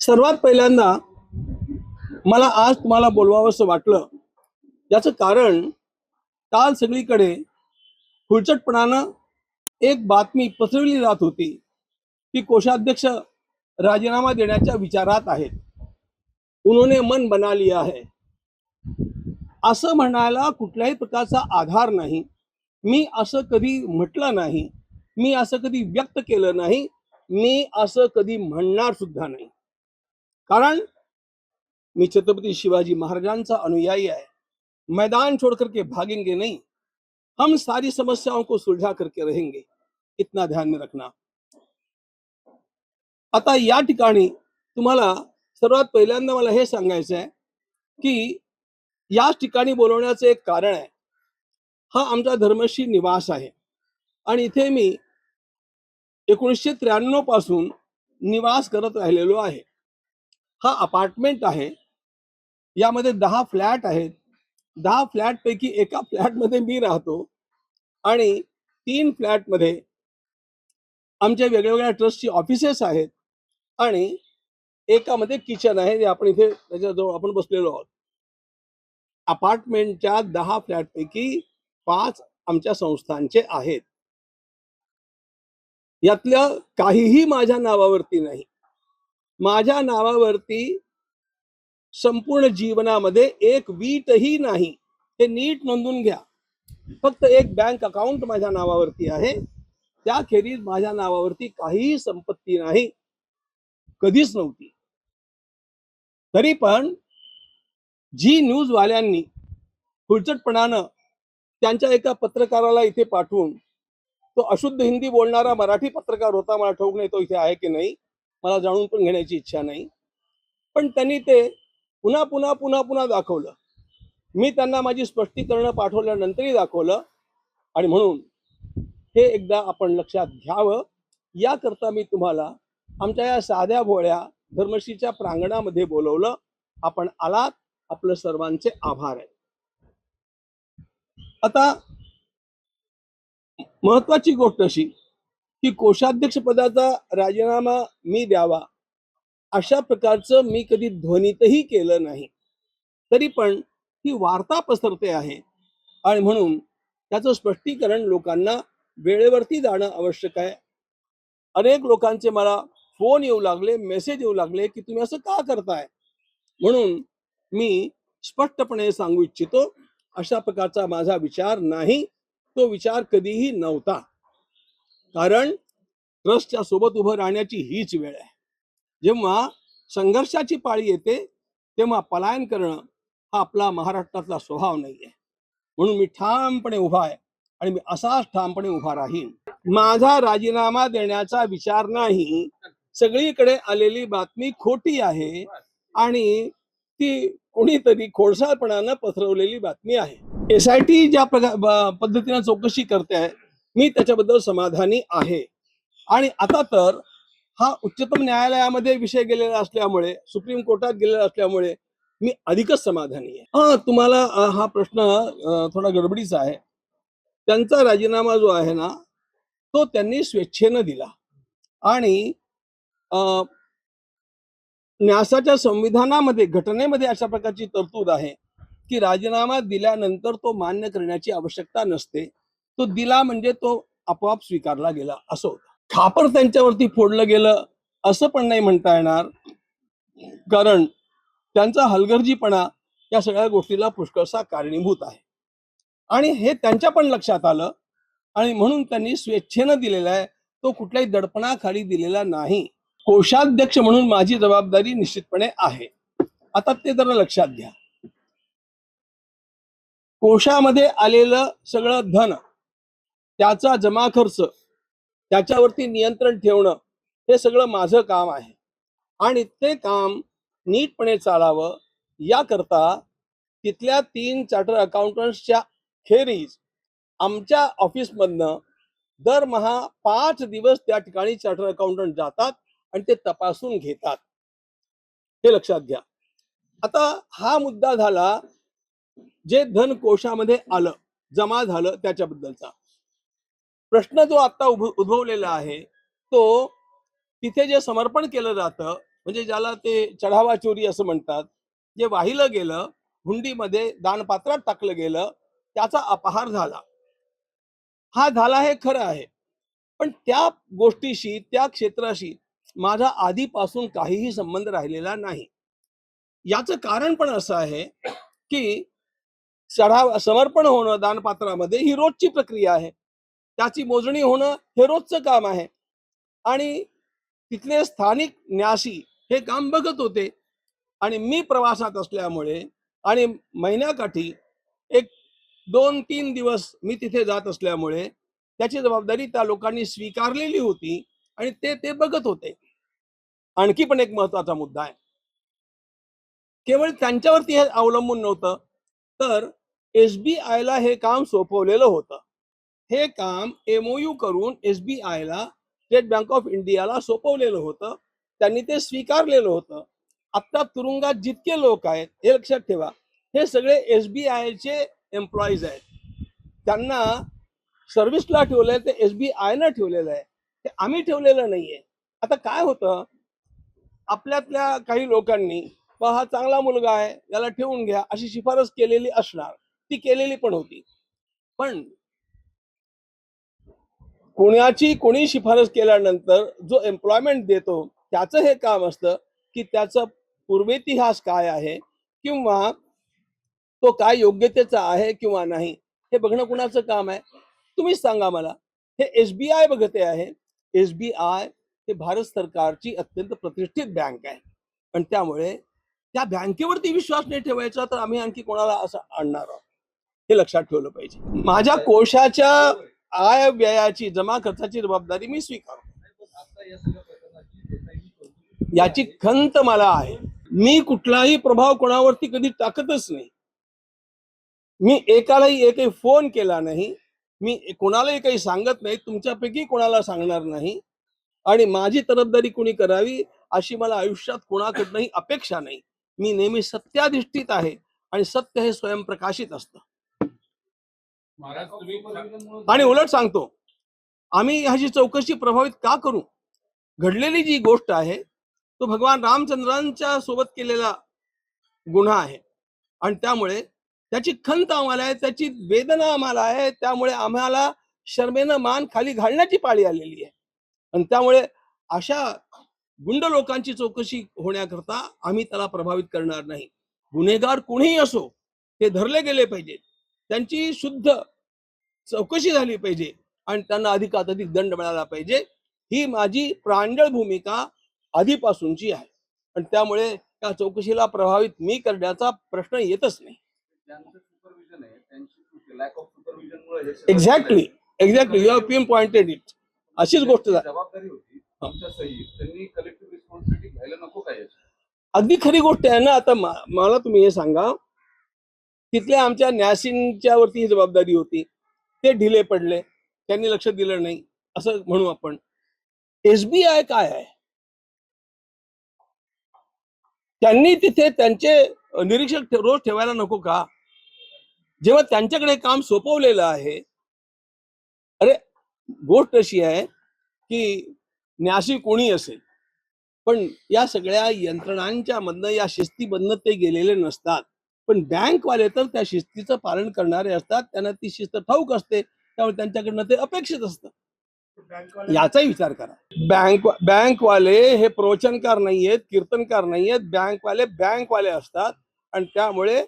सर्वात पहिल्यांदा मला आज तुम्हाला बोलवावंसं वाटलं, याचं कारण काल सगळीकडे खुळचटपणानं एक बातमी पसरवली जात होती की कोषाध्यक्ष राजीनामा देण्याच्या विचारात आहेत, उन्होंने मन बना लिया है. असं म्हणायला कुठल्याही प्रकारचा आधार नाही. मी असं कधी म्हटलं नाही, मी असं कधी व्यक्त केलं नाही, मी असं कधी म्हणणार सुद्धा नाही. कारण मी छत्रपति शिवाजी महाराजांचा अनुयायी आहे. मैदान छोड़ करके भागेंगे नहीं, हम सारी समस्याओं को सुलझा करके रहेंगे, इतना ध्यान में रखना. आता या ठिकाणी तुम्हाला सर्वात पहिल्यांदा मला हे सांगायचं आहे की याच ठिकाणी बोलवण्याचं एक कारण आहे. हा आमचा धर्मश्री निवास आहे आणि इथे मी 1993 पासून निवास करत राहिलेलो आहे. हा अपार्टमेंट आहे. यामध्ये 10 फ्लॅट आहेत. 10 फ्लॅट पैकी एका फ्लॅटमध्ये मी राहतो आणि 3 फ्लॅटमध्ये आमच्या वेगवेगळ्या ट्रस्टची ऑफिसेस आहेत आणि एकामध्ये किचन आहे, जे आपण इथे त्याच्याजवळ आपण बसलेलो आहोत. अपार्टमेंटच्या 10 फ्लॅट पैकी 5 आमच्या संस्थांचे आहेत. यातलं काहीही माझ्या नावावरती नाही. माझ्या नावावरती संपूर्ण जीवनामध्ये एक वीटही नाही, हे नीट नोंदून घ्या. फक्त एक बँक अकाउंट माझ्या नावावरती आहे. त्याखेरीज माझ्या नावावरती काहीही संपत्ती नाही, कधीच नव्हती. तरी पण जी न्यूज वाल्यांनी खुळचटपणानं त्यांच्या एका पत्रकाराला इथे पाठवून, तो अशुद्ध हिंदी बोलणारा मराठी पत्रकार होता, मला ठाऊक नाही तो इथे आहे की नाही, मला जाणून पण घेण्याची इच्छा नाही. पण त्यांनी ते पुन्हा पुन्हा पुन्हा पुन्हा दाखवलं. मी त्यांना माझी स्पष्टीकरण पाठवल्यानंतरही दाखवलं. आणि म्हणून हे एकदा आपण लक्षात घ्यावं, याकरता मी तुम्हाला आमच्या या साध्या भोळ्या धर्मश्रीच्या प्रांगणामध्ये बोलवलं. आपण आलात, आपलं सर्वांचे आभार आहे. आता महत्वाची गोष्ट अशी की कोषाध्यक्ष पदाचा राजीनामा मी द्यावा अशा प्रकारचं मी कधी ध्वनीतही केलं नाही. तरी पण ही वार्ता पसरते आहे आणि म्हणून त्याचं स्पष्टीकरण लोकांना वेळेवरती जाणं आवश्यक आहे. अनेक लोकांचे मला फोन येऊ लागले, मेसेज येऊ लागले की तुम्ही असं का करताय. म्हणून मी स्पष्टपणे सांगू इच्छितो, अशा प्रकारचा माझा विचार नाही, तो विचार कधीही नव्हता. कारण ट्रस्टच्या सोबत उभं राहण्याची हीच वेळ आहे. जेव्हा संघर्षाची पाळी येते तेव्हा पलायन करणं हा आपला महाराष्ट्रातला स्वभाव नाहीये. म्हणून मी ठामपणे उभा आहे आणि मी असाच ठामपणे उभा राहीन. माझा राजीनामा देण्याचा विचार नाही. सगळीकडे आलेली बातमी खोटी आहे आणि ती कोणीतरी खोडसाळपणानं पसरवलेली बातमी आहे. SIT ज्या पद्धतीने चौकशी करते आहे, मी त्याच्याबद्दल समाधानी आहे. आणि आता तर हा उच्चतम न्यायालयामध्ये विषय गेलेला असल्यामुळे, सुप्रीम कोर्टात गेलेला असल्यामुळे मी अधिकच समाधानी आहे. तुम्हाला हा प्रश्न थोडा गडबडीचा आहे. त्यांचा राजीनामा जो आहे ना, तो त्यांनी स्वेच्छेनं दिला आणि न्यासाच्या संविधानामध्ये, घटनेमध्ये अशा प्रकारची तरतूद आहे की राजीनामा दिल्यानंतर तो मान्य करण्याची आवश्यकता नसते. तो दिला म्हणजे तो आपोआप स्वीकारला गेला असं होतं. खापर त्यांच्यावरती फोडलं गेलं असं पण नाही म्हणता येणार, कारण त्यांचा हलगर्जीपणा या सगळ्या गोष्टीला पुष्कळसा कारणीभूत आहे आणि हे त्यांच्या पण लक्षात आलं आणि म्हणून त्यांनी स्वेच्छेनं दिलेला आहे. तो कुठल्याही दडपणाखाली दिलेला नाही. कोषाध्यक्ष म्हणून माझी जबाबदारी निश्चितपणे आहे. आता ते जरा लक्षात घ्या. कोषामध्ये आलेलं सगळं धन, त्याचा जमा खर्च, त्याच्यावरती नियंत्रण ठेवणं, हे सगळं माझं काम आहे आणि ते काम नीटपणे चालावं याकरता तिथल्या 3 चार्टर अकाउंटंट्सच्या खेरीज आमच्या ऑफिसमधनं दरमहा 5 दिवस त्या ठिकाणी चार्टर अकाउंटंट जातात आणि ते तपासून घेतात. हे लक्षात घ्या. आता हा मुद्दा झाला जे धन कोशामध्ये आलं, जमा झालं त्याच्याबद्दलचा. प्रश्न जो आता उद्भवलेला आहे तो तिथे जे समर्पण केलं जातं म्हणजे ज्याला ते चढावा चोरी असं म्हणतात, जे वाहिलं गेलं, हुंडीमध्ये दानपात्रात टाकलं गेलं, त्याचा अपहार झाला. हा झाला हे खरं आहे. पण त्या गोष्टीशी, त्या क्षेत्राशी माझा आधीपासून काहीही संबंध राहिलेला नाही. याचं कारण पण असं आहे, की समर्पण होणं दानपात्रामध्ये ही रोजची प्रक्रिया आहे. त्याची मोजणी होणं हे रोजचं काम आहे. आणि तिथले स्थानिक न्यासी हे काम बघत होते आणि मी प्रवासात असल्यामुळे आणि महिन्याकाठी एक 2-3 दिवस मी तिथे जात असल्यामुळे त्याची जबाबदारी त्या लोकांनी स्वीकारलेली होती आणि ते ते बघत होते. आणखी पण एक महत्वाचा मुद्दा आहे. केवळ त्यांच्यावरती हे अवलंबून नव्हतं, तर SBIला हे काम सोपवलेलं होतं. हे काम MOU करून SBIला, स्टेट बँक ऑफ इंडियाला सोपवलेलं होतं. त्यांनी ते स्वीकारलेलं होतं. आता तुरुंगात जितके लोक आहेत हे लक्षात ठेवा, हे सगळे SBIचे एम्प्लॉईज आहेत. त्यांना सर्व्हिसला ठेवलंय ते SBIनं ठेवलेलं आहे, ते आम्ही ठेवलेलं नाहीये. आता काय होतं, आपल्यातल्या काही लोकांनी हा चांगला मुलगा आहे याला ठेवून घ्या अशी शिफारस केलेली असणार, ती केलेली पण होती. पण कोणी शिफारस केल्यानंतर जो एम्प्लॉयमेंट देतो त्याचं हे काम असतं की त्याचा पूर्वेतिहास काय आहे किंवा तो काय योग्यतेचा आहे किंवा नाही हे बघणं कुणाचं काम आहे, तुम्हीच सांगा मला. हे SBI बघते आहे. SBI हे भारत सरकारची अत्यंत प्रतिष्ठित बँक आहे आणि त्यामुळे त्या बँकेवरती विश्वास नाही ठेवायचा तर आम्ही आणखी कोणाला असं आणणार आहोत, हे लक्षात ठेवलं पाहिजे. माझ्या कोशाच्या आय व्ययाची जमा खर्चाची जबाबदारी मी स्वीकारतो. याची खंत मला आहे. मी कुठलाही प्रभाव कोणावरती कधी टाकतच नाही. मी एकालाही एकही फोन केला नाही, मी कोणालाही काही सांगत नाही, तुमच्यापैकी कोणाला सांगणार नाही आणि माझी तरफदारी कोणी करावी अशी मला आयुष्यात कोणाकडनंही अपेक्षा नाही. मी नेहमी सत्याधिष्ठित आहे आणि सत्य हे स्वयंप्रकाशित असतं. आणि उलट सांगतो, आम्ही ह्याची चौकशी प्रभावित का करू? घडलेली जी गोष्ट आहे तो भगवान रामचंद्रांच्या सोबत केलेला गुन्हा आहे आणि त्यामुळे त्याची खंत आम्हाला आहे, त्याची वेदना आम्हाला आहे. त्यामुळे आम्हाला शर्मेनं मान खाली घालण्याची पाळी आलेली आहे आणि त्यामुळे अशा गुंड लोकांची चौकशी होण्याकरता आम्ही त्याला प्रभावित करणार नाही. गुन्हेगार कोणीही असो ते धरले गेले पाहिजेत, त्यांची शुद्ध चौकशी झाली पाहिजे आणि त्यांना अधिकाधिक दंड मिळाला पाहिजे. ही माझी प्रांजळ भूमिका आधीपासूनची आहे आणि त्यामुळे त्या चौकशीला प्रभावित मी करण्याचा प्रश्न येतच नाही. Exactly you have pin pointed it. अशीच गोष्ट अगदी खरी गोष्ट आहे ना. आता मला तुम्ही हे सांगा, तिथल्या आमच्या न्यासींच्या वरती ही जबाबदारी होती, ते ढिले पडले, त्यांनी लक्ष दिलं नाही असं म्हणू आपण. SBI काय आहे, त्यांनी तिथे त्यांचे निरीक्षक रोज ठेवायला नको का? जेव्हा त्यांच्याकडे काम सोपवलेलं आहे. अरे गोष्ट अशी आहे की न्यासी कोणी असेल पण या सगळ्या यंत्रणांच्या मधनं या शिस्तीमधनं ते गेलेले नसतात. पण बँकवाले तर त्या शिस्तीचं पालन करणारे असतात, त्यांना ती शिस्त ठाऊक असते, त्यामुळे त्यांच्याकडनं ते अपेक्षित असतं. याचाही विचार करा. बँकवाले हे प्रवचनकार नाहीयेत, कीर्तनकार नाहीयेत. बँकवाले असतात आणि त्यामुळे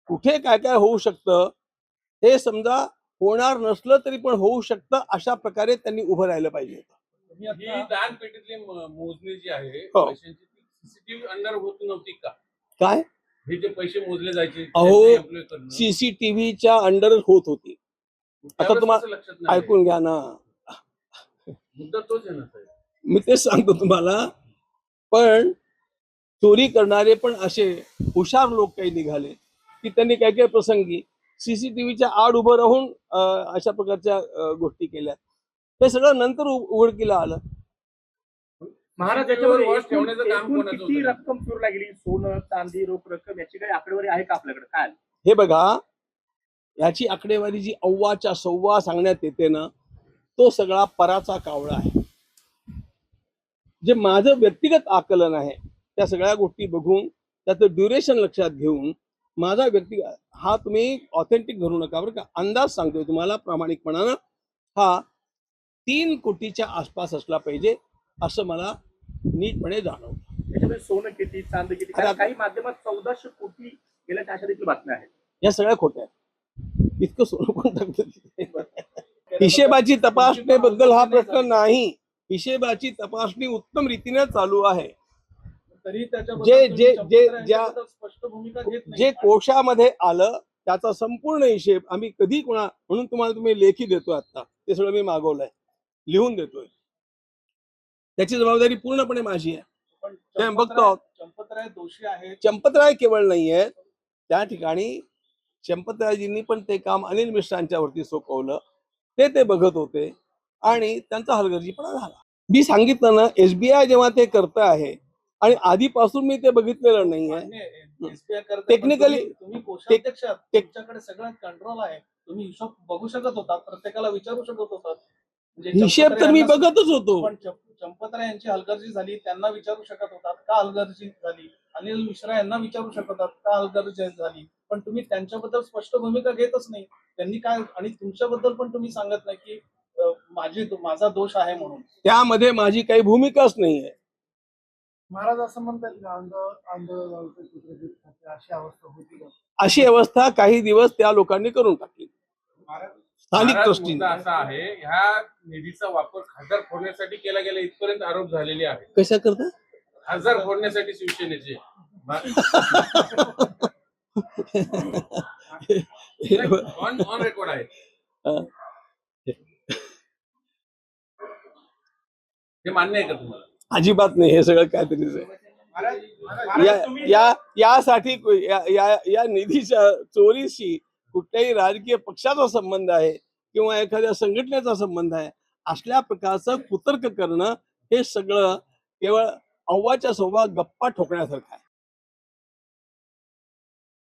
कुठे काय काय होऊ शकतं हे समजा होणार नसलं तरी पण होऊ शकतं, अशा प्रकारे त्यांनी उभं राहिलं पाहिजे. दानपेटीतली मोजणी जी आहे पैशांची सीसीटीव्ही अंडर होत नव्हती का? काय हे जे पैसे मोजले जायचे अहो सीसीटीव्हीच्या अंडर होत होती. आता तुम्हाला ऐकून घ्या ना, मुद्दा तोच आहे ना. मी तेच सांगतो तुम्हाला. पण चोरी करणारे पण असे हुशार लोक काही निघाले की त्यांनी काय काय प्रसंगी सीसीटीव्हीच्या आड उभं राहून अशा प्रकारच्या गोष्टी केल्या. हे सगळं नंतर उघडकीला आलं. महाराज याच्यावर किती रक्कम चोरला गेली, सोनं चांदी रोख रक्कम, याची काही आकडेवारी आहे का आपल्याकडे? काय हे बघा, याची आकडेवारी जी अव्वाच्या सव्वा सांगण्यात येते ना, तो सगळा पराचा कावळा आहे. जे माझं व्यक्तिगत आकलन आहे त्या सगळ्या गोष्टी बघून त्याचं ड्युरेशन लक्षात घेऊन माझा व्यक्ती हा तुम्ही ऑथेंटिक धरू नका बरं का, अंदाज सांगतोय तुम्हाला प्रामाणिकपणानं, हा 3 कोटीच्या आसपास असला पाहिजे असं मला नीटपणे जाणवतं. त्याच्यामध्ये सोनं किती, चांदी किती, आता- कारण काही माध्यमात 1400 कोटी गेल्याच्या अशा देखील बातम्या आहेत. या सगळ्या खोट्या आहेत. इतकं सोनं कोण टाकतं तिथे? हिशेबाची तपासणीबद्दल हा प्रश्न नाही. हिशेबाची तपासणी उत्तम रीतीने चालू आहे. तरी ज्या- स्पष्ट भूमिका घेत नाही. जे कोशामध्ये आलं त्याचा संपूर्ण हिशेब आम्ही कधी म्हणून तुम्ही लेखी देतोय आता, ते सगळं मी मागवलंय, लिहून देतोय. त्याची जबाबदारी पूर्णपणे माझी आहे. पण ते आम्ही बघतो आहोत. चंपतराय दोषी आहेत. चंपतराय केवळ नाहीये, त्या ठिकाणी चंपतरायजींनी पण ते काम अनिल मिश्रांच्या वरती सोपवलं. ते बघत होते आणि त्यांचा हलगर्जीपणा झाला. मी सांगितलं ना, SBI जेव्हा ते करत आहे आणि आधीपासून मी ते बघितलेलं नाहीये. SBI करते, पण Technically- तुम्ही कोषाध्यक्ष आहात. तुमच्याकडे सगळं कंट्रोल आहे. तुम्ही हिशोब बघू शकत होता, प्रत्येकाला विचारू शकत होता. म्हणजे हिशेब तर मी बघतच होतो. पण चंपतराय यांची हलगर्जी झाली, त्यांना विचारू शकत होतात का हलगर्जी झाली. अनिल मिश्रा यांना विचारू शकत होतात का हलगर्जी झाली. पण तुम्ही त्यांच्याबद्दल स्पष्ट भूमिका घेतच नाही. त्यांनी काय, आणि तुमच्याबद्दल पण तुम्ही सांगत नाही की माझा दोष आहे म्हणून. त्यामध्ये माझी काही भूमिकाच नाहीये. महाराज असं म्हणतात की आंदोलनाचे अशी अवस्था होती. अशी अवस्था काही दिवस त्या लोकांनी करून टाकली. स्थानिक महाराज, ट्रस्टीने. मुद्दा असा आहे, ह्या निधीचा वापर खासदार फोडण्यासाठी केला गेला इथपर्यंत आरोप झालेले आहेत. कशा करता? खासदार फोडण्यासाठी शिवसेनेचे ऑन रेकॉर्ड आहे. हे मान्य आहे का तुम्हाला? अजिबात नाही. हे सगळं काहीतरीच आहे. यासाठी या निधीच्या चोरीशी कुठल्याही राजकीय पक्षाचा संबंध आहे किंवा एखाद्या संघटनेचा संबंध आहे असल्या प्रकारचं कुतर्क करणं हे सगळं केवळ अव्वाच्या सव्वा गप्पा ठोकण्यासारखं आहे.